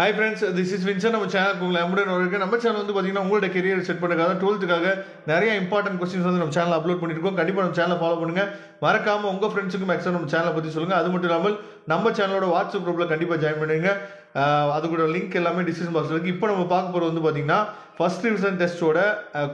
Hi friends, this is Vinson. நம்ம சேனலுக்கு உங்களை அம்புடன் இருக்கு. நம்ம சேனல் வந்து பார்த்தீங்கன்னா உங்களோட கெரியர் செட் பண்ணுறதுக்காக 12th நிறைய இம்பார்ட்டன்ட் கொஸ்டின்ஸ் வந்து நம்ம சேனல் அப்லோட் பண்ணியிருக்கோம். கண்டிப்பாக நம்ம சேனலை ஃபாலோ பண்ணுங்கள். மறக்காமல் உங்கள் ஃப்ரெண்ட்ஸுக்கும் மேக்ஸிமம் நம்ம சேனலை பற்றி சொல்லுங்கள். அது மட்டும் இல்லாமல் நம்ம சேனலோட வாட்ஸ்அப் குரூப்பில் கண்டிப்பாக ஜாயின் பண்ணுங்க. அதுக்கூட லிங்க் எல்லாமே டிஸ்கிரிப்ஷன் பாக்ஸில் இருக்குது. இப்போ நம்ம பார்க்க போகிறது வந்து பார்த்தீங்கன்னா ஃபர்ஸ்ட் டிவிஷன் டெஸ்ட்டோட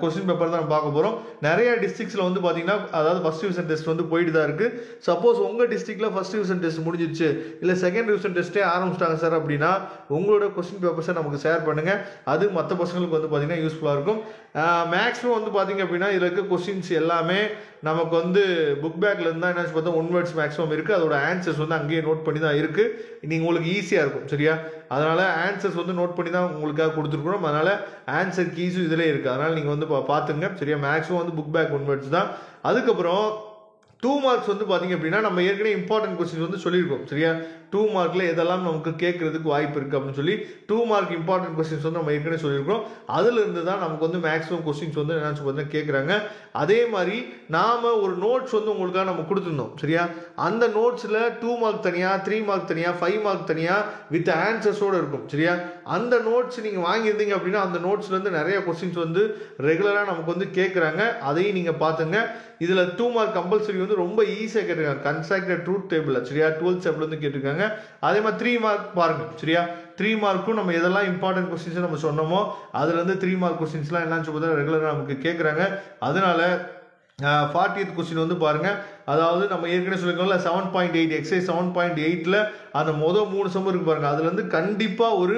கொஸ்டின் பேப்பர் தான் நம்ம பார்க்க போகிறோம். நிறைய டிஸ்ட்ரிக்ஸில் வந்து பார்த்தீங்கன்னா அதாவது ஃபர்ஸ்ட் டிவிஷன் டெஸ்ட் வந்து போயிட்டு தான் இருக்குது. சப்போஸ் உங்கள் டிஸ்ட்ரிக்டில் ஃபர்ஸ்ட் டிவிஷன் டெஸ்ட் முடிஞ்சிருச்சு, இல்லை செகண்ட் டிவிஷன் டெஸ்ட்டே ஆரம்பிச்சிட்டாங்க சார் அப்படின்னா உங்களோட கொஸ்டின் பேப்பர்ஸை நமக்கு ஷேர் பண்ணுங்கள். அது மற்ற பசங்களுக்கு வந்து பார்த்தீங்கன்னா யூஸ்ஃபுல்லாக இருக்கும். மேக்ஸிமம் வந்து பார்த்தீங்க அப்படின்னா இதில் இருக்க கொஸ்டின்ஸ் எல்லாமே நமக்கு வந்து புக் பேக்கில் இருந்தால் என்ன பார்த்தா 1 வேர்ட்ஸ் மேக்ஸிமம் இருக்குது. அதோட ஆன்சர்ஸ் வந்து அங்கேயே நோட் பண்ணி தான் இருக்குது. நீங்கள் உங்களுக்கு ஈஸியாக இருக்கும், சரியா? அதனால் ஆன்சர்ஸ் வந்து நோட் பண்ணி தான் உங்களுக்காக கொடுத்துருக்குறோம். அதனால் ஆன்சர் கீஸும் இதிலே இருக்குது. அதனால் நீங்கள் வந்து பார்த்துங்க, சரியா? மேக்ஸிமம் வந்து புக் பேக் 1 வேர்ட்ஸ் தான். அதுக்கப்புறம் 2 மார்க்ஸ் வந்து பார்த்தீங்க அப்படின்னா நம்ம ஏற்கனவே இம்பார்ட்டன்ட் கொஸ்டின்ஸ் வந்து சொல்லியிருக்கோம், சரியா? 2 மார்க்கில் எதெல்லாம் நமக்கு கேட்கறதுக்கு வாய்ப்பு இருக்குது அப்படின்னு சொல்லி 2 மார்க் இம்பார்ட்டன்ட் கொஸ்டின்ஸ் வந்து நம்ம ஏற்கனவே சொல்லியிருக்கோம். அதிலிருந்து தான் நமக்கு வந்து மேக்ஸிமம் கொஸ்டின்ஸ் வந்து என்னன்னு பார்த்தீங்கன்னா கேட்குறாங்க. அதே மாதிரி நாம் ஒரு நோட்ஸ் வந்து உங்களுக்காக நம்ம கொடுத்துருந்தோம், சரியா? அந்த நோட்ஸில் 2 மார்க் தனியாக, 3 மார்க் தனியாக, 5 மார்க் தனியாக வித் ஆன்சர்ஸோடு இருக்கும், சரியா? அந்த நோட்ஸ் நீங்கள் வாங்கியிருந்தீங்க அப்படின்னா அந்த நோட்ஸ்லேருந்து நிறைய கொஸ்டின்ஸ் வந்து ரெகுலராக நமக்கு வந்து கேட்குறாங்க. அதையும் நீங்கள் பார்த்துங்க. இதில் 2 மார்க் கம்பல்சரி வந்து ரொம்ப ஈஸியாக கேட்டிருக்காங்க. கன்ஸ்ட்ரக்டட் ட்ரூத் டேபிள், சரியா? 12th சாப்டர்லேருந்து கேட்டிருக்காங்க. அதே மாதிரி 3 மார்க் பாருங்க, சரியா? 3 மார்க்கும் நம்ம எதெல்லாம் இம்பார்ட்டன்ட் கொஸ்டின்ஸ் நம்ம சொன்னோமோ அதுலேருந்து 3 மார்க் கொஸ்டின்ஸ்லாம் என்னன்னு சொல்லி ரெகுலராக நமக்கு கேட்குறாங்க. அதனால 40th கொஸ்டின் வந்து பாருங்க. அதாவது நம்ம ஏற்கனவே சொல்லியிருக்கோம்ல 7.8 எக்ஸைஸ் 7.8ல் அந்த மொதல் 3 சம் இருக்கு பாருங்க. அதுலேருந்து கண்டிப்பாக ஒரு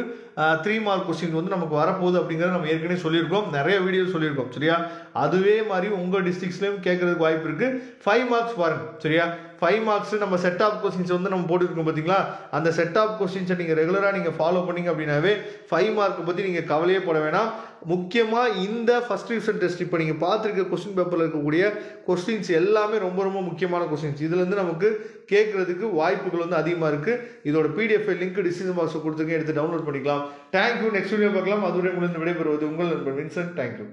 3 மார்க் கொஸ்டின் வந்து நமக்கு வரப்போகுது அப்படிங்கிறத நம்ம ஏற்கனவே சொல்லியிருக்கோம், நிறைய வீடியோ சொல்லியிருக்கோம், சரியா? அதுவே மாதிரி உங்கள் டிஸ்ட்ரிக்ஸ்லையும் கேட்கறதுக்கு வாய்ப்பு இருக்குது. 5 மார்க்ஸ் பாருங்க, சரியா? 5 மார்க்ஸ் நம்ம செட் ஆஃப் கொஸ்டின்ஸ் வந்து நம்ம போட்டுருக்கோம் பார்த்தீங்களா? அந்த செட் ஆஃப் கொஸ்டின்ஸை நீங்கள் ரெகுலராக நீங்கள் ஃபாலோ பண்ணிங்க அப்படின்னாவே 5 மார்க்கை பற்றி நீங்கள் கவலையே போட வேணாம். முக்கியமாக இந்த ஃபர்ஸ்ட் டிவிஷன் டெஸ்ட் இப்போ நீங்கள் பார்த்துருக்க கொஸ்டின் பேப்பரில் இருக்கக்கூடிய கொஸ்டின்ஸ் எல்லாமே ரொம்ப ரொம்ப முக்கியமான கொஸ்டின்ஸ். இதுலேருந்து நமக்கு கேட்கறதுக்கு வாய்ப்புகள் வந்து அதிகமாக இருக்குது. இதோட பிடிஎஃப் லிங்க் டிஸ்கிரிப்ஷன் பாக்ஸில் கொடுத்துருக்கேன், எடுத்து டவுன்லோட் பண்ணிக்கலாம். தேங்க்யூ. நெக்ஸ்ட் வீடியோ பார்க்கலாம். அதுவரை முடிந்து விடைபெறுவது உங்கள் நண்பன் வின்சென்ட். தேங்க்யூ.